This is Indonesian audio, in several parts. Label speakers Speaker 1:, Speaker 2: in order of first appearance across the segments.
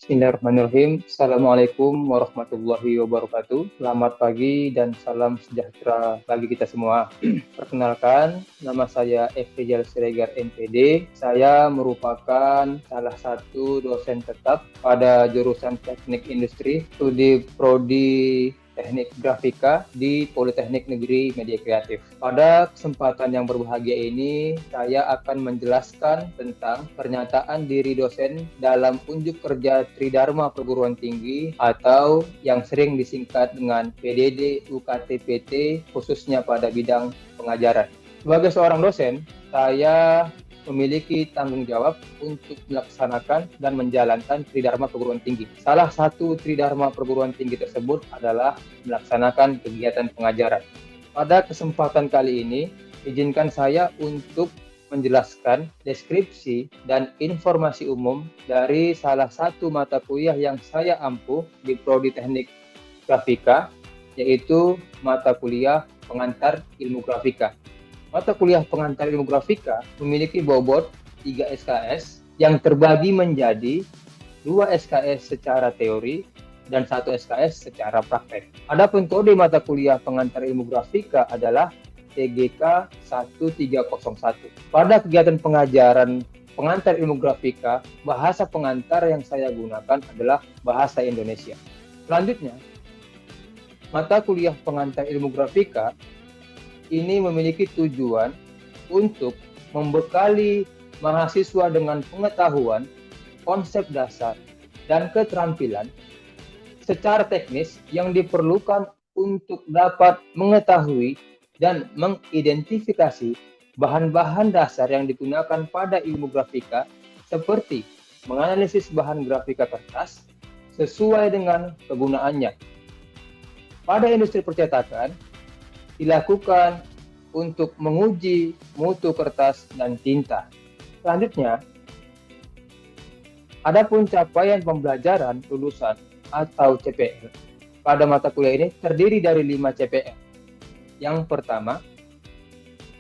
Speaker 1: Bismillahirrahmanirrahim. Assalamualaikum warahmatullahi wabarakatuh. Selamat pagi dan salam sejahtera bagi kita semua. Perkenalkan, nama saya F. Rizal Siregar MPD. Saya merupakan salah satu dosen tetap pada jurusan Teknik Industri, studi Prodi Teknik Grafika di Politeknik Negeri Media Kreatif. Pada kesempatan yang berbahagia ini, saya akan menjelaskan tentang pernyataan diri dosen dalam unjuk kerja Tridharma Perguruan Tinggi atau yang sering disingkat dengan PDD UKT-PT khususnya pada bidang pengajaran. Sebagai seorang dosen, saya memiliki tanggung jawab untuk melaksanakan dan menjalankan Tridharma Perguruan Tinggi. Salah satu Tridharma Perguruan Tinggi tersebut adalah melaksanakan kegiatan pengajaran. Pada kesempatan kali ini, izinkan saya untuk menjelaskan deskripsi dan informasi umum dari salah satu mata kuliah yang saya ampuh di Prodi Teknik Grafika, yaitu mata kuliah pengantar ilmu grafika. Mata kuliah pengantar ilmu grafika memiliki bobot 3 SKS yang terbagi menjadi 2 SKS secara teori dan 1 SKS secara praktek. Adapun kode mata kuliah pengantar ilmu grafika adalah TGK 1301. Pada kegiatan pengajaran pengantar ilmu grafika, bahasa pengantar yang saya gunakan adalah bahasa Indonesia. Selanjutnya, mata kuliah pengantar ilmu grafika ini memiliki tujuan untuk membekali mahasiswa dengan pengetahuan, konsep dasar, dan keterampilan secara teknis yang diperlukan untuk dapat mengetahui dan mengidentifikasi bahan-bahan dasar yang digunakan pada ilmu grafika seperti menganalisis bahan grafika kertas sesuai dengan kegunaannya. Pada industri percetakan, dilakukan untuk menguji mutu kertas dan tinta. Selanjutnya, adapun capaian pembelajaran lulusan atau CPL pada mata kuliah ini terdiri dari 5 CPL. Yang pertama,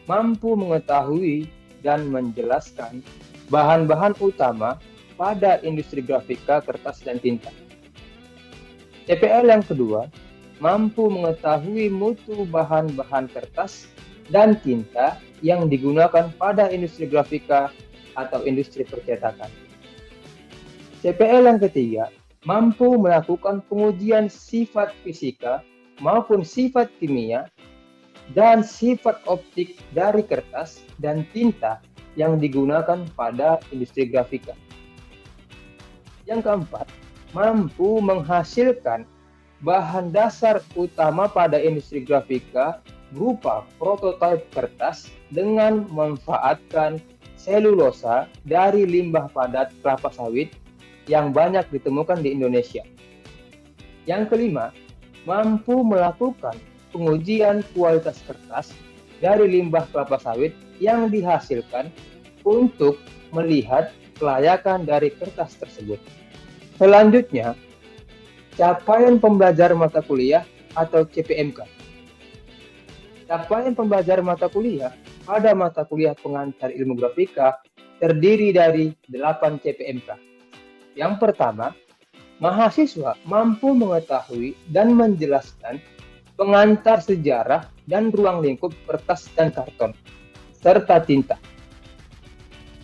Speaker 1: mampu mengetahui dan menjelaskan bahan-bahan utama pada industri grafika kertas dan tinta. CPL yang kedua, mampu mengetahui mutu bahan-bahan kertas dan tinta yang digunakan pada industri grafika atau industri percetakan. CPL yang ketiga, mampu melakukan pengujian sifat fisika maupun sifat kimia dan sifat optik dari kertas dan tinta yang digunakan pada industri grafika. Yang keempat, mampu menghasilkan bahan dasar utama pada industri grafika berupa prototipe kertas dengan memanfaatkan selulosa dari limbah padat kelapa sawit yang banyak ditemukan di Indonesia. Yang kelima, mampu melakukan pengujian kualitas kertas dari limbah kelapa sawit yang dihasilkan untuk melihat kelayakan dari kertas tersebut. Selanjutnya, capaian pembelajaran mata kuliah atau CPMK. Capaian pembelajaran mata kuliah pada mata kuliah pengantar ilmu grafika terdiri dari 8 CPMK. Yang pertama, mahasiswa mampu mengetahui dan menjelaskan pengantar sejarah dan ruang lingkup kertas dan karton, serta tinta.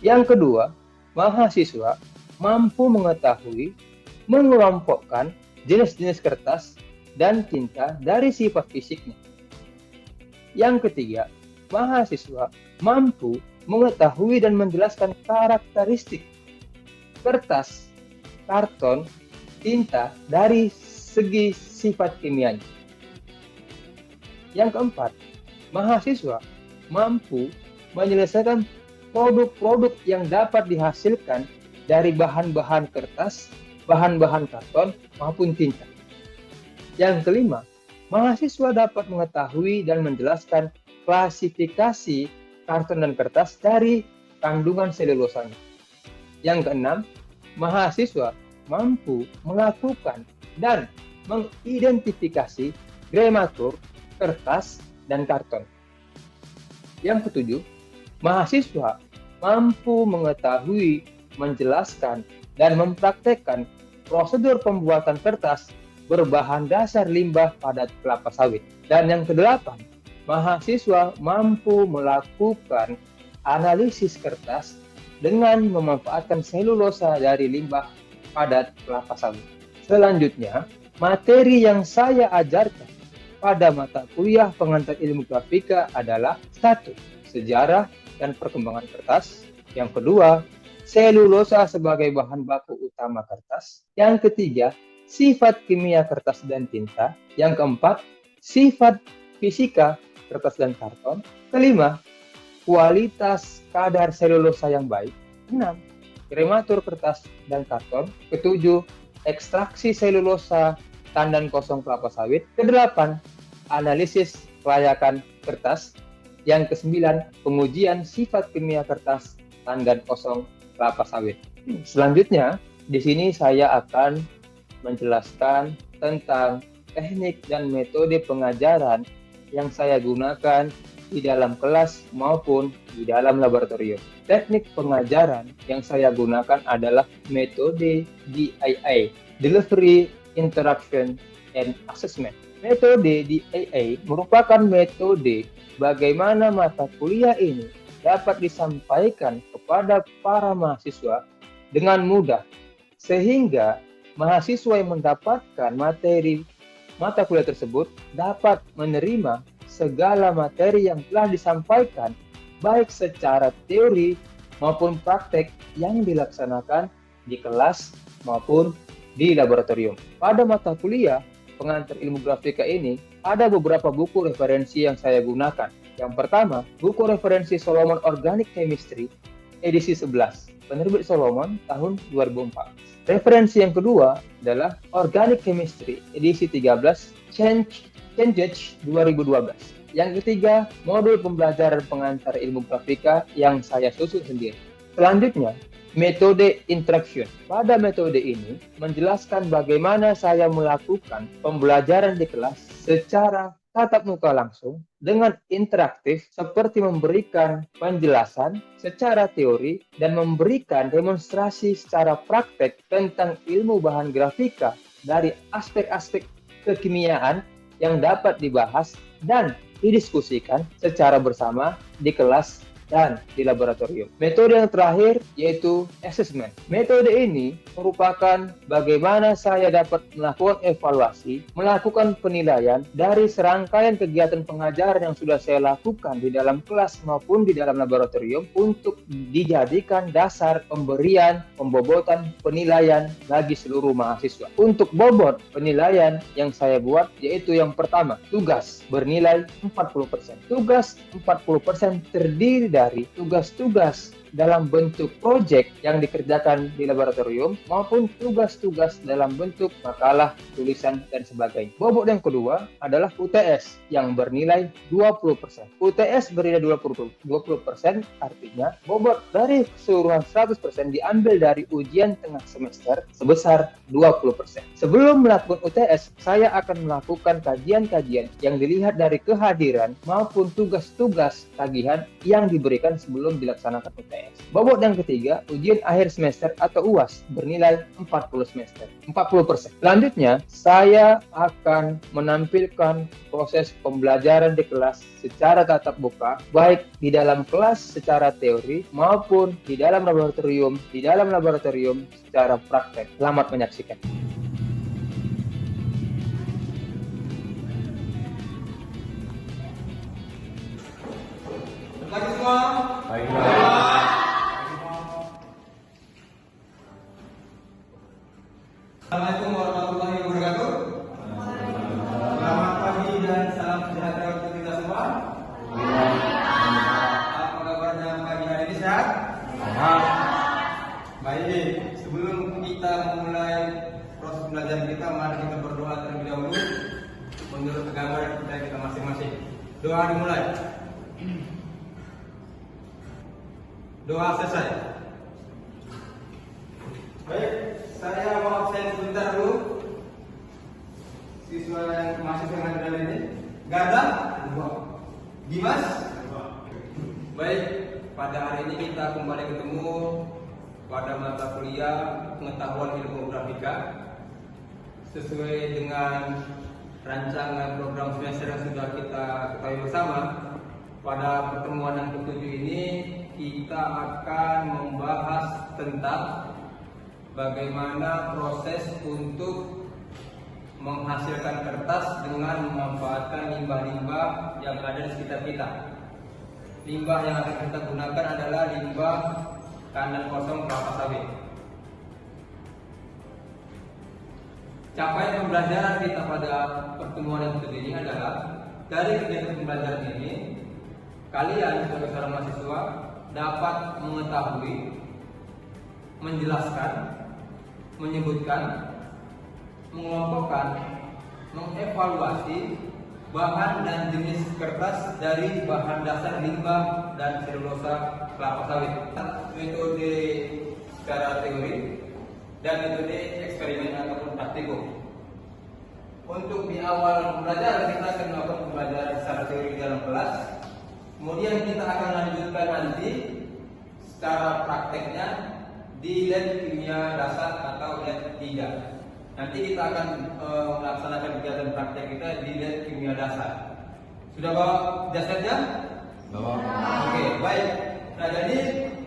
Speaker 1: Yang kedua, mahasiswa mampu mengetahui, mengelompokkan jenis-jenis kertas dan tinta dari sifat fisiknya. Yang ketiga, mahasiswa mampu mengetahui dan menjelaskan karakteristik kertas, karton, tinta dari segi sifat kimianya. Yang keempat, mahasiswa mampu menyelesaikan produk-produk yang dapat dihasilkan dari bahan-bahan kertas, bahan-bahan karton, maupun tinta. Yang kelima, mahasiswa dapat mengetahui dan menjelaskan klasifikasi karton dan kertas dari kandungan selulosanya. Yang keenam, mahasiswa mampu melakukan dan mengidentifikasi gramatur, kertas, dan karton. Yang ketujuh, mahasiswa mampu mengetahui, menjelaskan, dan mempraktekkan prosedur pembuatan kertas berbahan dasar limbah padat kelapa sawit. Dan yang kedelapan, mahasiswa mampu melakukan analisis kertas dengan memanfaatkan selulosa dari limbah padat kelapa sawit. Selanjutnya, materi yang saya ajarkan pada mata kuliah pengantar ilmu grafika adalah 1. Sejarah dan perkembangan kertas. Yang kedua, selulosa sebagai bahan baku utama kertas. Yang ketiga, sifat kimia kertas dan tinta. Yang keempat, sifat fisika kertas dan karton. Kelima, kualitas kadar selulosa yang baik. 6. Krematur kertas dan karton. Ketujuh, ekstraksi selulosa tandan kosong kelapa sawit. Kedelapan, analisis kelayakan kertas. Yang kesembilan, pengujian sifat kimia kertas tandan kosong kelapa sawit. Selanjutnya, di sini saya akan menjelaskan tentang teknik dan metode pengajaran yang saya gunakan di dalam kelas maupun di dalam laboratorium. Teknik pengajaran yang saya gunakan adalah metode DIA, Delivery, Interaction, and Assessment. Metode DIA merupakan metode bagaimana mata kuliah ini dapat disampaikan kepada para mahasiswa dengan mudah, sehingga mahasiswa yang mendapatkan materi mata kuliah tersebut dapat menerima segala materi yang telah disampaikan, baik secara teori maupun praktek yang dilaksanakan di kelas maupun di laboratorium. Pada mata kuliah pengantar ilmu grafika ini, ada beberapa buku referensi yang saya gunakan. Yang pertama, buku referensi Solomon Organic Chemistry, edisi 11, penerbit Solomon tahun 2004. Referensi yang kedua adalah Organic Chemistry, edisi 13, Cambridge 2012. Yang ketiga, modul pembelajaran pengantar ilmu grafika yang saya susun sendiri. Selanjutnya, metode interaction. Pada metode ini, menjelaskan bagaimana saya melakukan pembelajaran di kelas secara tatap muka langsung dengan interaktif, seperti memberikan penjelasan secara teori dan memberikan demonstrasi secara praktek tentang ilmu bahan grafika dari aspek-aspek kekimiaan yang dapat dibahas dan didiskusikan secara bersama di kelas dan di laboratorium. Metode yang terakhir yaitu assessment. Metode ini merupakan bagaimana saya dapat melakukan evaluasi, melakukan penilaian dari serangkaian kegiatan pengajaran yang sudah saya lakukan di dalam kelas maupun di dalam laboratorium untuk dijadikan dasar pemberian pembobotan penilaian bagi seluruh mahasiswa. Untuk bobot penilaian yang saya buat yaitu yang pertama, tugas bernilai 40%. Tugas 40% terdiri dari tugas-tugas dalam bentuk proyek yang dikerjakan di laboratorium maupun tugas-tugas dalam bentuk makalah, tulisan, dan sebagainya. Bobot yang kedua adalah UTS yang bernilai 20%. UTS bernilai 20% artinya bobot dari keseluruhan 100% diambil dari ujian tengah semester sebesar 20%. Sebelum melakukan UTS, saya akan melakukan kajian-kajian yang dilihat dari kehadiran maupun tugas-tugas tagihan yang diberikan sebelum dilaksanakan UTS. Bobot yang ketiga, ujian akhir semester atau UAS bernilai 40%. Selanjutnya, saya akan menampilkan proses pembelajaran di kelas secara tatap muka, baik di dalam kelas secara teori maupun di dalam laboratorium secara praktek. Selamat menyaksikan.
Speaker 2: Lagi semua? Baik. Assalamualaikum warahmatullahi wabarakatuh. Selamat pagi dan salam sejahtera untuk kita semua. Apa kabarnya pagi hari ini, sehat? Sehat. Baik, sebelum kita memulai proses belajar kita, mari kita berdoa terlebih dahulu menurut agama dan budaya kita masing-masing. Doa dimulai. Doa selesai. Baik, saya mau absen sebentar dulu. Siswa yang masuk dengan dalam ini, Gada, Dimas. Baik, pada hari ini kita kembali ketemu pada mata kuliah pengetahuan ilmu grafika. sesuai dengan rancangan program semester yang sudah kita ketahui bersama, pada pertemuan yang ketujuh ini kita akan membahas tentang bagaimana proses untuk menghasilkan kertas dengan memanfaatkan limbah-limbah yang ada di sekitar kita. Limbah yang akan kita gunakan adalah limbah kandang kosong kelapa sawit. Capaian pembelajaran kita pada pertemuan yang ketujuh ini adalah, dari kegiatan pembelajaran ini kalian sebagai seorang mahasiswa dapat mengetahui, menjelaskan, menyebutkan, mengelompokkan, mengevaluasi bahan dan jenis kertas dari bahan dasar limbah dan selulosa kelapa sawit. Metode secara teori dan metode eksperimen ataupun praktikum. Untuk di awal pembelajaran kita akan melakukan pembelajaran secara teori di dalam kelas. Kemudian kita akan lanjutkan nanti secara prakteknya di lab kimia dasar atau lab 3. Nanti kita akan melaksanakan kegiatan praktek kita di lab kimia dasar. Sudah bawa jasnya?
Speaker 3: Bawa.
Speaker 2: Oke, baik. Nah, jadi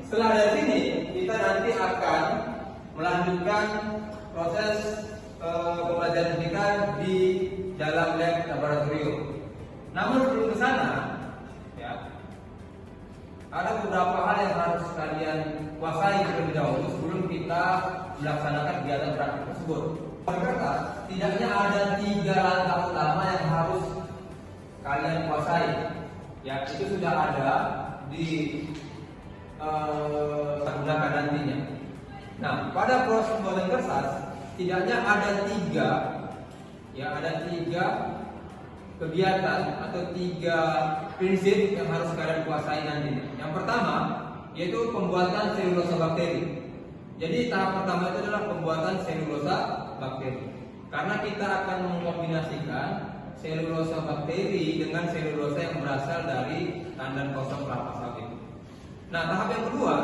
Speaker 2: setelah dari sini kita nanti akan melanjutkan proses pembelajaran kita di dalam lab laboratorium. Namun sebelum ke sana, ya, ada beberapa hal yang harus kalian kuasai terlebih dahulu sebelum kita melaksanakan kegiatan praktik tersebut. Berkata, tidaknya ada 3 langkah utama yang harus kalian kuasai. Ya, itu sudah ada di gunakan nantinya. Nah, pada proses pembuatan kertas, tidaknya ada 3 kegiatan atau 3 prinsip yang harus kalian kuasai nantinya. Yang pertama yaitu pembuatan selulosa bakteri. Jadi tahap pertama itu adalah pembuatan selulosa bakteri. Karena kita akan mengkombinasikan selulosa bakteri dengan selulosa yang berasal dari tandan kosong kelapa sawit. Nah, tahap yang kedua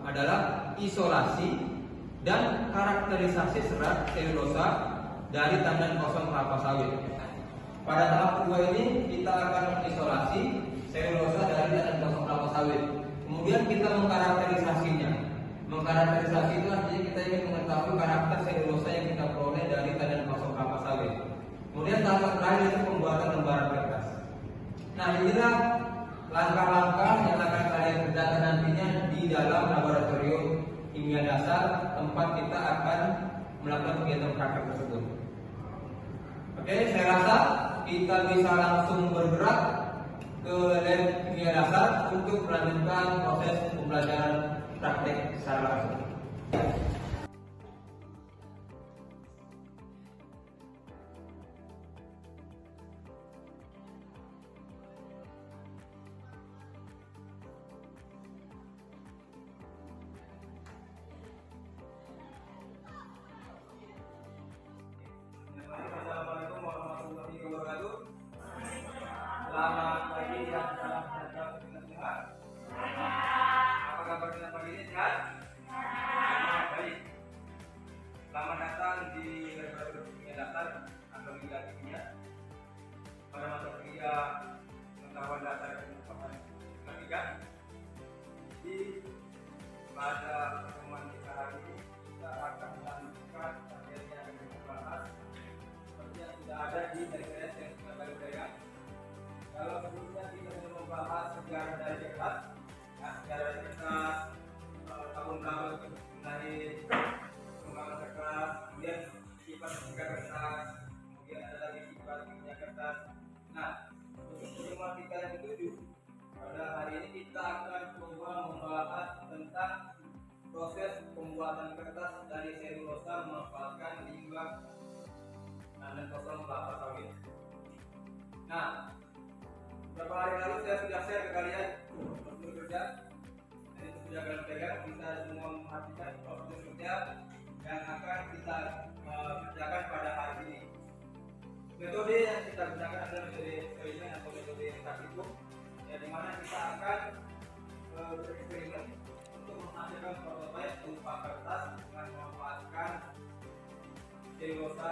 Speaker 2: adalah isolasi dan karakterisasi serat selulosa dari tandan kosong kelapa sawit. Pada tahap kedua ini kita akan mengisolasi selulosa dari tandan kosong kelapa sawit. Kemudian kita mengkarakterisasinya. Mengkarakterisasi itu artinya kita ingin mengetahui karakter selulosa yang kita peroleh dari tandan kosong kelapa sawit. Kemudian tahap terakhir itu pembuatan lembaran kertas. Nah, inilah langkah-langkah yang akan kalian kerjakan nantinya di dalam laboratorium kimia dasar tempat kita akan melakukan kegiatan praktek tersebut. Oke, saya rasa kita bisa langsung bergerak ke lab kimia dasar untuk melanjutkan proses pembelajaran praktek secara langsung. Assalamualaikum warahmatullahi wabarakatuh. Selamat pagi dan salam sejahtera untuk kita semua. Apa kabar kita pagi ini, sehat? Baik. Selamat datang di laboratorium kimia dasar atau Liga Kimia pada mata kuliah pengetahuan dasar dan pengetahuan ketiga. Di pada pertemuan kita hari ini kita akan melanjutkan materi yang akan kita bahas seperti yang sudah ada di TKS yang sudah baru pegang. Kalau sebelumnya kita sudah membahas sejarah dari kertas, ya, sejarah dari kertas, tahun berapa mengenai pengembangan kertas, kemudian sifat kimia kertas, kemudian ada lagi sifat kimia kertas. Nah, untuk pertemuan kita yang ketujuh, pada hari ini kita akan coba membahas tentang proses pembuatan kertas dari selulosa memanfaatkan limbah tandan kosong kelapa sawit. Nah, beberapa hari lalu saya sudah share ke kalian prosedur kerja, dan itu sudah kalian pegang, bisa semua memperhatikan prosedur kerja yang akan kita kerjakan pada hari ini. Metode yang kita gunakan adalah metode eksperimen atau metode praktikum, ya, di mana kita akan bereksperimen untuk menghasilkan prototipe berupa kertas dengan memanfaatkan selulosa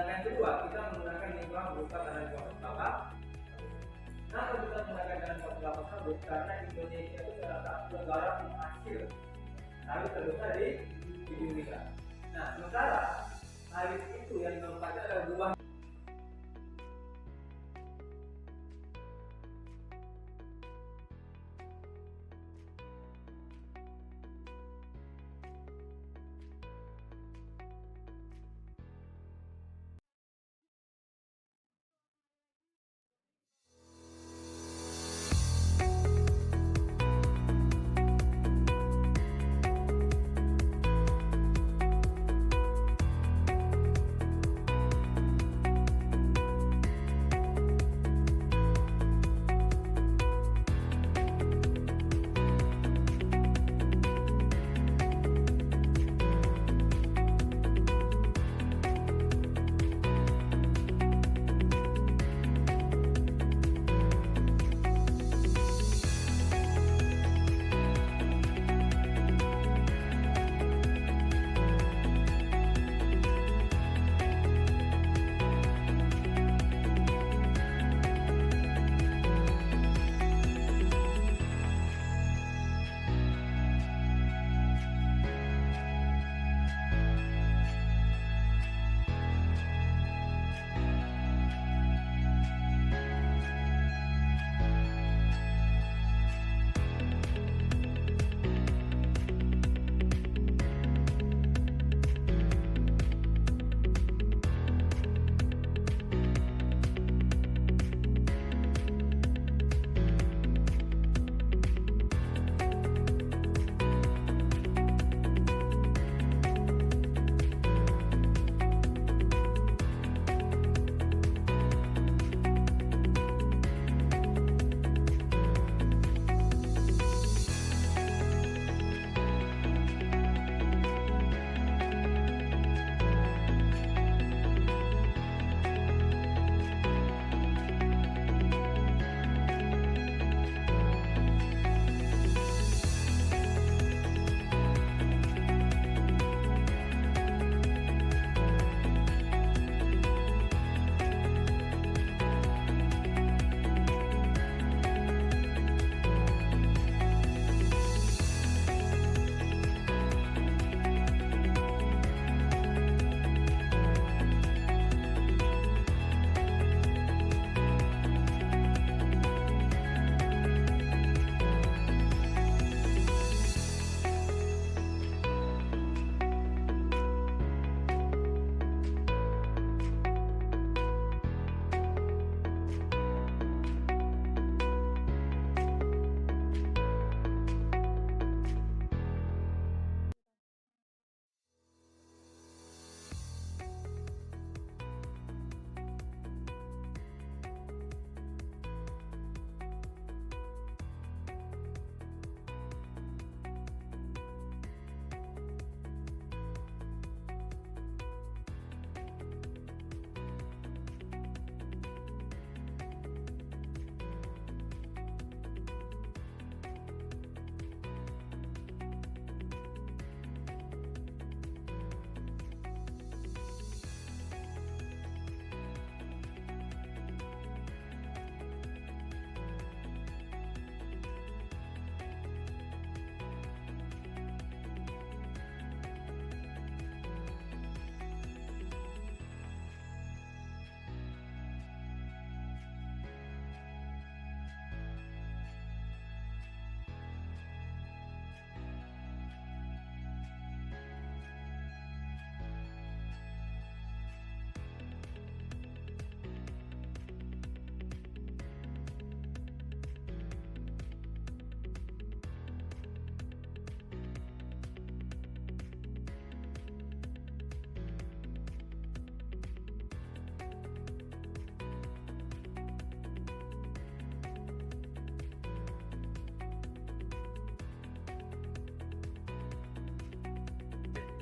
Speaker 2: Sedangkan kedua, kita menggunakan limbah berupa tanah kosong kelapa. Kenapa kita menggunakan tanah kelapa sawit? Karena Indonesia itu salah satu negara penghasil sawit terbesar di Indonesia. Nah, sementara sawit itu yang dimanfaatkan adalah buah.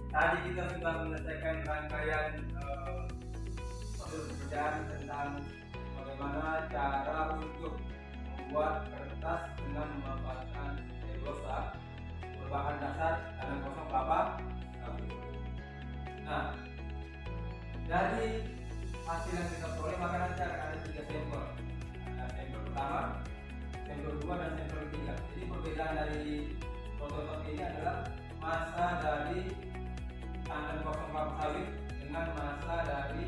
Speaker 2: Tadi kita sudah menyelesaikan rangkaian pekerjaan tentang bagaimana cara untuk membuat kertas dengan memanfaatkan selulosa berbahan dasar tanah kosong kelapa sawit. Nah, dari hasil yang kita peroleh, maka nanti akan ada 3 sampel. Ada sampel pertama, sampel kedua, dan sampel ketiga. Jadi perbedaan dari prototipe ini adalah massa dari tandem kosong kelapa sawit dengan massa dari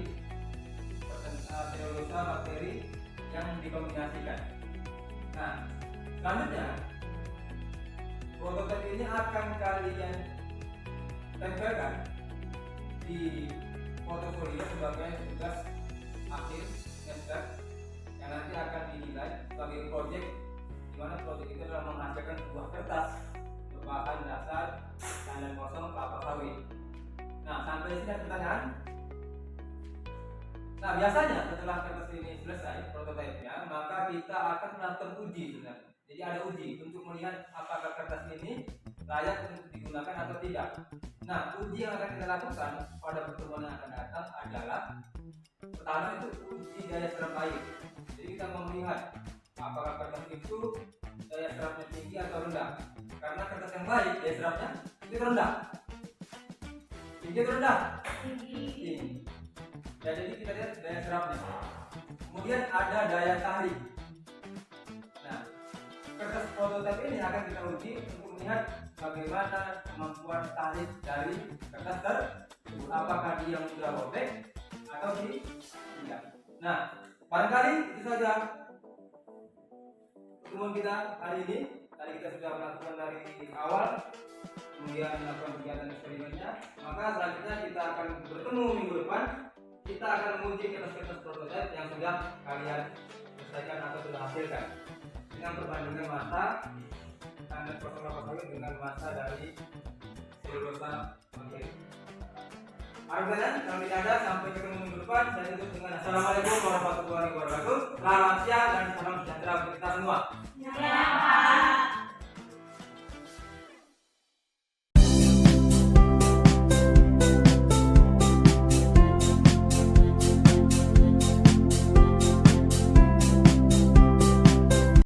Speaker 2: selulosa bakteri yang dikombinasikan. Nah, selanjutnya prototipe ini akan kalian tempelkan di portofolio sebagai tugas akhir semester yang nanti akan dinilai sebagai proyek, di mana proyek itu adalah menghasilkan sebuah kertas berbahan dasar tandem kosong kelapa sawit. Nah, sampai sini ada pertanyaan? Nah, biasanya setelah kertas ini selesai prototipenya, maka kita akan melakukan uji sebenarnya. Jadi ada uji untuk melihat apakah kertas ini layak untuk digunakan atau tidak. Nah, uji yang akan kita lakukan pada pertemuan yang akan datang adalah pertama itu uji daya serap air. Jadi kita mau melihat apakah kertas itu daya serapnya tinggi atau rendah. Karena kertas yang baik daya serapnya itu rendah. Tinggi atau rendah? Tinggi. Ya, jadi kita lihat daya serapnya. Kemudian ada daya tarik. Nah, kertas prototipe ini akan kita uji untuk melihat bagaimana kemampuan tarik dari kertas tersebut. Apakah dia mudah robek atau tidak. Nah, barangkali itu saja pertemuan kita hari ini. Tadi kita sudah melakukan dari awal, kemudian melakukan kegiatan eksperimennya. Maka selanjutnya kita akan bertemu minggu depan. Kita akan menguji kertas-kertas prototipe yang sudah kalian selesaikan atau sudah hasilkan dengan perbandingan massa tandem kosong kelapa sawit dengan massa dari selulosa bakteri. Alhamdulillah, kalau tidak ada, sampai ketemu minggu depan. Saya tutup dengan Assalamualaikum warahmatullahi wabarakatuh. Selamat siang dan salam sejahtera untuk kita semua.